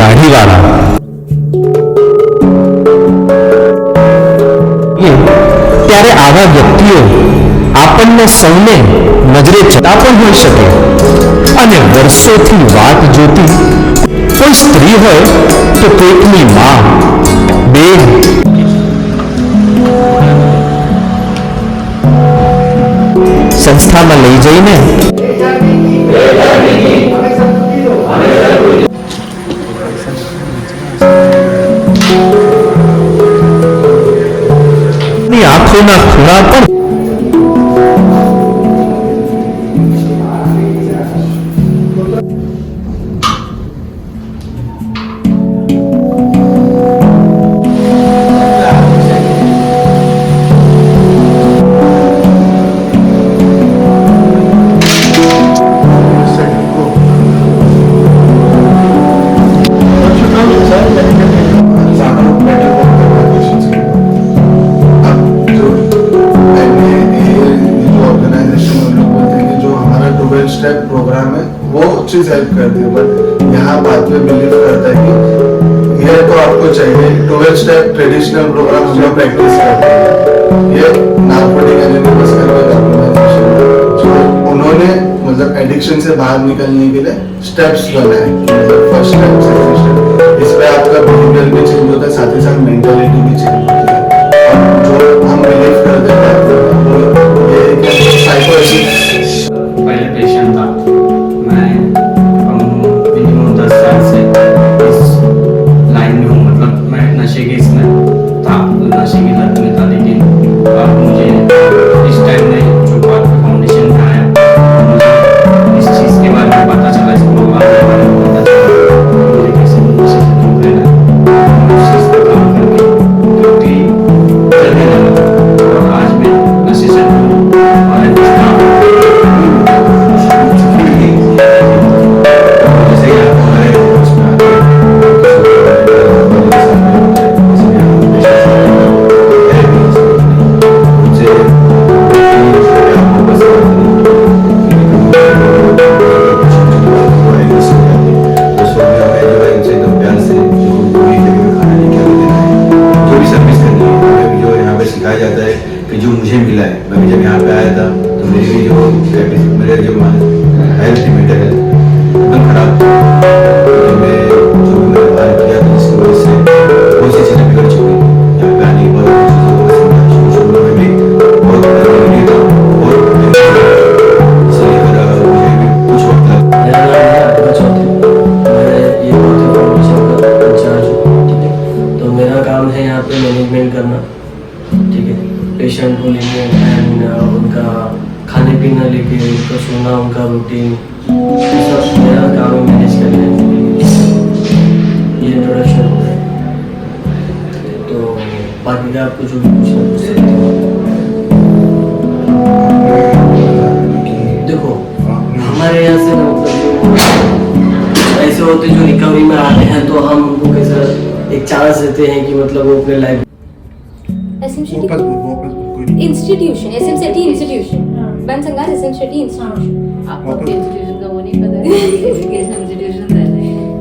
દાઢીવાળા. ત્યારે આવા વ્યક્તિઓ આપણને સૌને નજરે ચડતા પણ હોઈ શકે અને વર્ષોથી વાટ જોતી કોઈ સ્ત્રી હોય તો કોઈકની માં, બેન, સંસ્થામાં લઈ જઈને આંખોના ખૂણા પણ स्टेप प्रोग्राम है वो चीज हेल्प करती है, बट यहाँ बात में बिलीव करता है कि ये तो आपको चाहिए 12 स्टेप ट्रेडिशनल प्रोग्राम जो प्रैक्टिस करते हैं, ये नार्कोटिक एनोनिमस ऑर्गेनाइजेशन जो उन्होंने मतलब एडिक्शन से बाहर निकलने के लिए स्टेप्स बनाए, मतलब फर्स्ट स्टेप, सेकंड स्टेप, इस पे आपका बिहेवियर भी चेंज होता है, साथ ही साथ मेंटालिटी भी चेंज होती है. और जो हम बिलीव करते हैं वो ये साइको पहले पेशेंट था. मैं मिनिमम 10 साल से इस लाइन में हूँ, मतलब मैं नशे के इसमें था, नशे की लत में था. लेकिन अब मुझे इस टाइम में जो बात फाउंडेशन में आया, मुझे इस चीज़ के बारे में पता चला, इस प्रोग्राम के बारे में पता चला मुझे कैसे नशे से दूर रहना, उस चीज़ पर काम करके क्योंकि चलने लगा और आज मैं नशे से दूर हूँ. और जो मुझे मिला है, मैं जब यहाँ पे आया था तो मेरी जो मेरे जो हेल्थ थी, मेंटल हेल्थ एकदम खराब थी. तो मैं जो भी मैंने बाहर किया था जिसकी वजह से बहुत सी चीज़ें बिगड़ चुकी थी. यहाँ पे आने के बाद चीज़ों को शुरू में भी बहुत नहीं था, बहुत इसलिए मुझे भी कुछ वक्त लगा. मेरा नाम है अकबर चौधरी, मैं ये बौद्धिक फाउंडेशन का इंचार्ज हूँ. ठीक है, तो मेरा काम है यहाँ पे मैनेजमेंट करना. ठीक है, पेशेंट को लेके एंड उनका खाने पीना लेके, उनका सोना, उनका रूटीन, सब मेरा काम है मैनेज करना. ये इंट्रोडक्शन हो गया. तो बाकी का आपको जो भी पूछना पूछ सकते हो. देखो हमारे यहाँ से ना मतलब ऐसे होते जो रिकवरी में आते हैं तो हम उनको कैसे एक चांस देते हैं कि मतलब वो अपने life institution, SM Sethi institution, बन संघास एसएम सेठी इंस्टीट्यूशन. आपको इंस्टीट्यूशन का वो नहीं पता है? एजुकेशन इंस्टीट्यूशन है.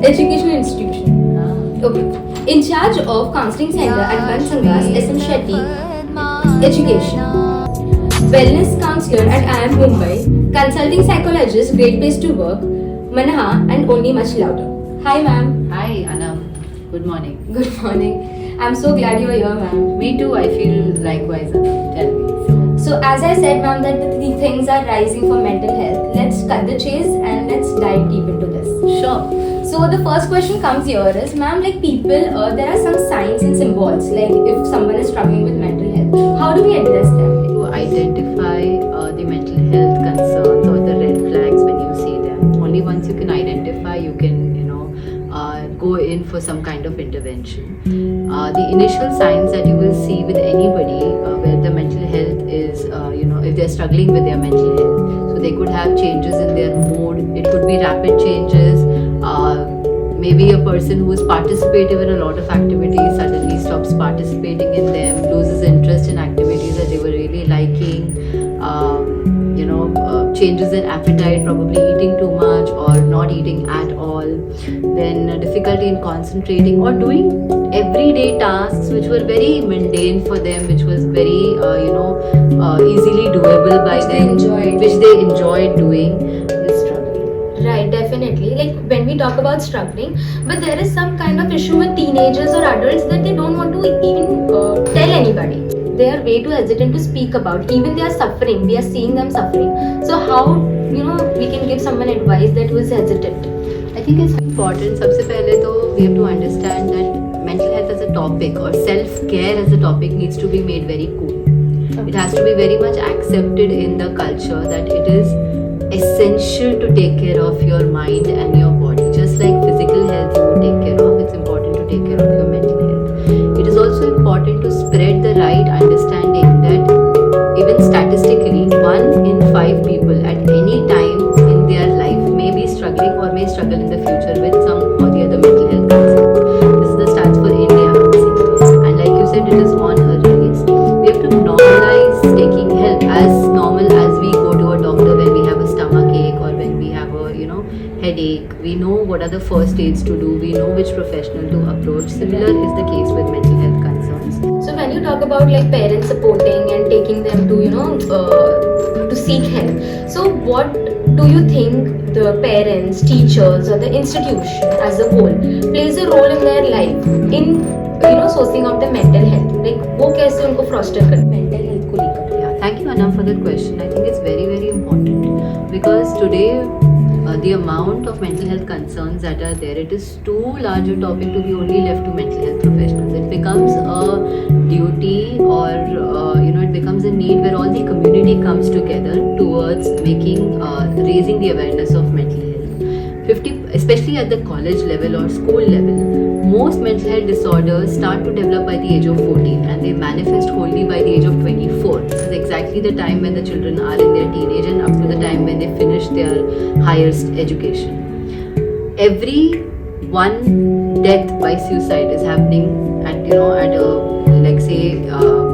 Education institution. Okay. Incharge of counselling centre at बन संघास SM Shetty education. Wellness counselor at IIM Mumbai, consulting psychologist, great place to work, Manaha, and only much louder. Hi ma'am. Hi Anam. Good morning. Good morning. I'm so glad you are here, ma'am. Me too. I feel likewise. Anam. Tell me. So as I said, ma'am, that the things are rising for mental health. Let's cut the chase and let's dive deep into this. Sure. So the first question comes here is, ma'am, like people, there are some signs and symbols, like if someone is struggling with mental health, how do we address them? To identify the mental health concerns or the red flags when you see them. Only once you can identify, you can, go in for some kind of intervention. The initial signs that you will see with anybody where the mental health is, if they're struggling with their mental health, so they could have changes in their mood. It could be rapid changes. Maybe a person who is participative in a lot of activities suddenly stops participating in them, loses interest in activities that they were really liking. Changes in appetite, probably eating too much or not eating at all, then difficulty in concentrating or doing everyday tasks which were very mundane for them, which was very easily doable by Which they them, enjoyed. which they enjoyed doing, is struggling. Right, definitely. Like when we talk about struggling, but there is some kind of issue with teenagers or adults that they don't want to even tell anybody. They are way too hesitant to speak about. Even they are suffering. We are seeing them suffering. So how we can give someone advice that who is hesitant? I think it's important. सबसे पहले तो we have to understand that mental health as a topic or self-care as a topic needs to be made very cool. It has to be very much accepted in the culture that it is essential to take care of your mind and your body. Just like physical health you would take care of, it's important to take care of your mental health. It is also important to spread the right understanding that even statistically, 1 in 5 people at any time in their life may be struggling or may struggle in the future with some or the other mental health concern. This is the stats for India, I would say. And like you said, it is on a rise. We have to normalize taking help as normal as we go to a doctor when we have a stomach ache or when we have a headache. We know what are the first aids to do. We know which professional to approach. Similar is the case with mental health concerns. So when you talk about like parents supporting and taking them to to seek help, so what do you think the parents, teachers, or the institution as a whole plays a role in their life in sourcing out the mental health? Like वो कैसे उनको foster करते mental health को लेकर? Yeah, thank you Anna for that question. I think it's very, very important because today the amount of mental health concerns that are there, it is too large a topic to be only left to mental health professionals. It becomes a duty or it becomes a need where all the community comes together towards raising the awareness of mental health. Especially at the college level or school level, most mental health disorders start to develop by the age of 14 and they manifest wholly by the age of 24. This is exactly the time when the children are in their teenage and up to the time when they finish their highest education. Every one death by suicide is happening at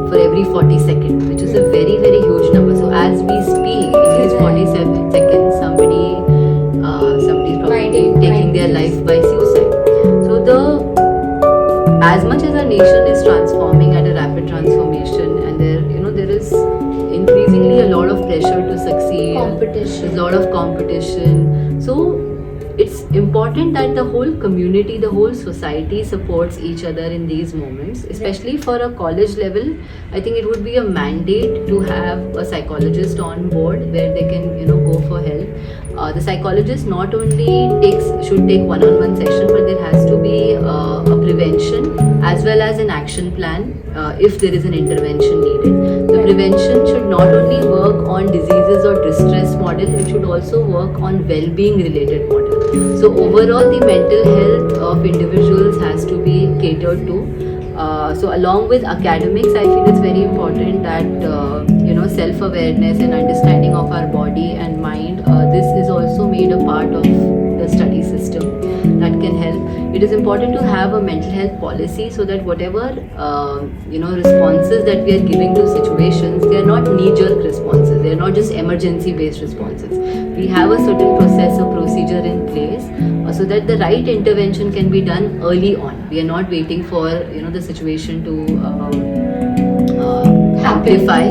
for every 40 seconds, which is a very, very huge number. So as we speak, in these 47 seconds, somebody is probably taking their life by suicide. So as much as our nation is transforming at a rapid transformation, and there is increasingly a lot of pressure to succeed. Competition. There's a lot of competition. So it's important that the whole community, the whole society supports each other in these moments, especially for a college level. I think it would be a mandate to have a psychologist on board where they can go for help. The psychologist not only should take one-on-one session, but there has to be a prevention as well as an action plan if there is an intervention needed. The prevention should not only work on diseases or distress model, it should also work on well-being related model. So overall, the mental health of individuals has to be catered to. So along with academics, I feel it's very important that self-awareness and understanding of our body and mind, this is also made a part of the study system that can help. It is important to have a mental health policy so that whatever responses that we are giving to situations, they are not knee-jerk responses. They are not just emergency-based responses. We have a certain process, a procedure in place so that the right intervention can be done early on. We are not waiting for the situation to amplify.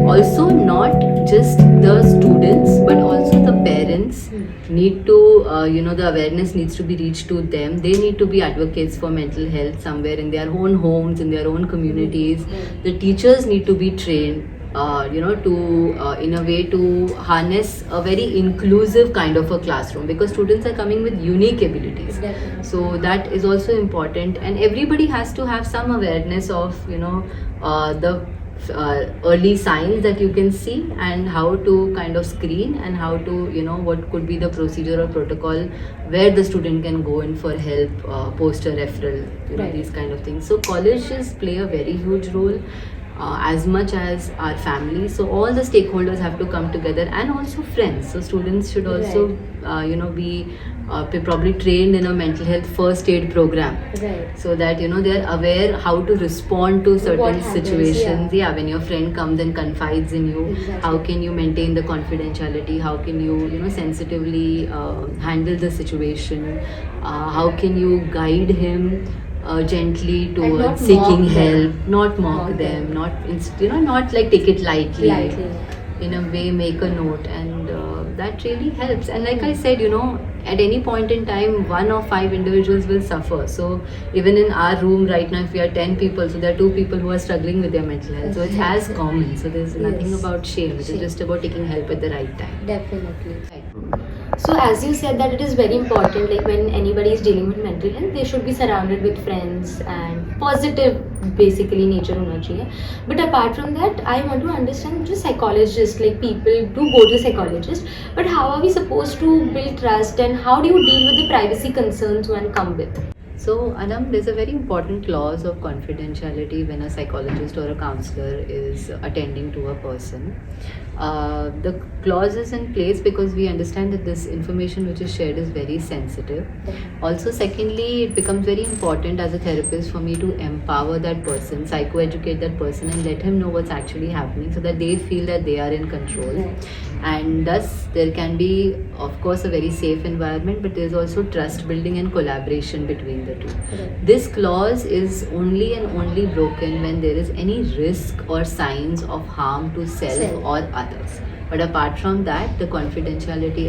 Also not just the students but also the parents need to the awareness needs to be reached to them. They need to be advocates for mental health somewhere in their own homes, in their own communities. The teachers need to be trained in a way to harness a very inclusive kind of a classroom, because students are coming with unique abilities. So that is also important, and everybody has to have some awareness of the early signs that you can see and how to kind of screen and how to what could be the procedure or protocol where the student can go in for help, post a referral, these kind of things. So colleges play a very huge role. As much as our families, so all the stakeholders have to come together, and also friends. So students should also be probably trained in a mental health first aid program, Right. so that they are aware how to respond to certain What happens, situations. yeah. When your friend comes and confides in you, Exactly. how can you maintain the confidentiality? How can you sensitively handle the situation? How can you guide him gently not towards mock seeking them. help, not mock Mock them, them. not like take it lightly. Lightly. In a way, make a note, and that really helps. And like I said, at any point in time, 1 or 5 individuals will suffer. So even in our room right now, if we are 10 people, so there are 2 people who are struggling with their mental health. So it's as common. So there's nothing Yes. about shame. It is just about taking help at the right time. Definitely. Right. So as you said that it is very important, like when anybody is dealing with mental health, they should be surrounded with friends and positive basically nature hona chahiye. But apart from that, I want to understand just psychologists, like people do go to psychologists, but how are we supposed to build trust and how do you deal with the privacy concerns one come with? So, Anam, there's a very important clause of confidentiality when a psychologist or a counselor is attending to a person. The clause is in place because we understand that this information which is shared is very sensitive. Also, secondly, it becomes very important as a therapist for me to empower that person, psychoeducate that person, and let him know what's actually happening so that they feel that they are in control. Right. And thus, there can be, of course, a very safe environment, but there's also trust building and collaboration between the two. Right. This clause is only and only broken when there is any risk or signs of harm to self or others. But apart from that, the confidentiality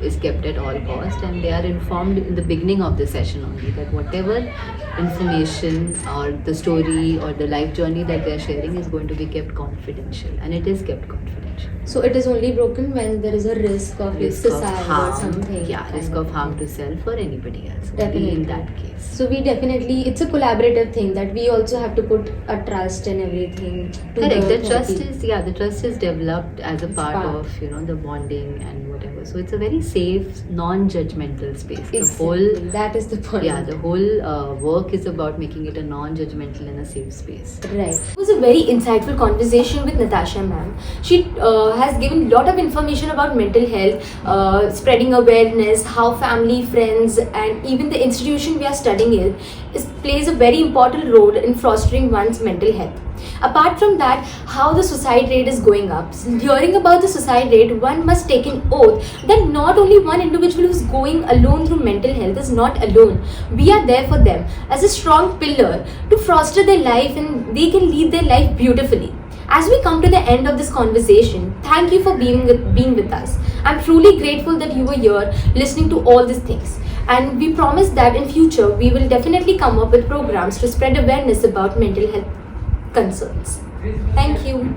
is kept at all cost, and they are informed in the beginning of the session only that whatever information or the story or the life journey that they are sharing is going to be kept confidential, and it is kept confidential. So it is only broken when there is a risk of Risk of suicide harm, or something. yeah, risk kind of harm to self or anybody else. Only Definitely. in that case. So we definitely, it's a collaborative thing that we also have to put a trust and everything. To Correct. The therapy. trust is developed as a part of the bonding and whatever. So it's a very safe, non-judgmental space. The whole Exactly. That is the point. the whole work is about making it a non-judgmental and a safe space. Right. It was a very insightful conversation with Natasha ma'am. She has given a lot of information about mental health, spreading awareness, how family, friends, and even the institution we are studying in plays a very important role in fostering one's mental health. Apart from that, how the suicide rate is going up. Hearing about the suicide rate, one must take an oath that not only one individual who is going alone through mental health is not alone. We are there for them as a strong pillar to foster their life and they can lead their life beautifully. As we come to the end of this conversation, thank you for being with us. I'm truly grateful that you were here listening to all these things. And we promise that in future, we will definitely come up with programs to spread awareness about mental health concerns. Thank you.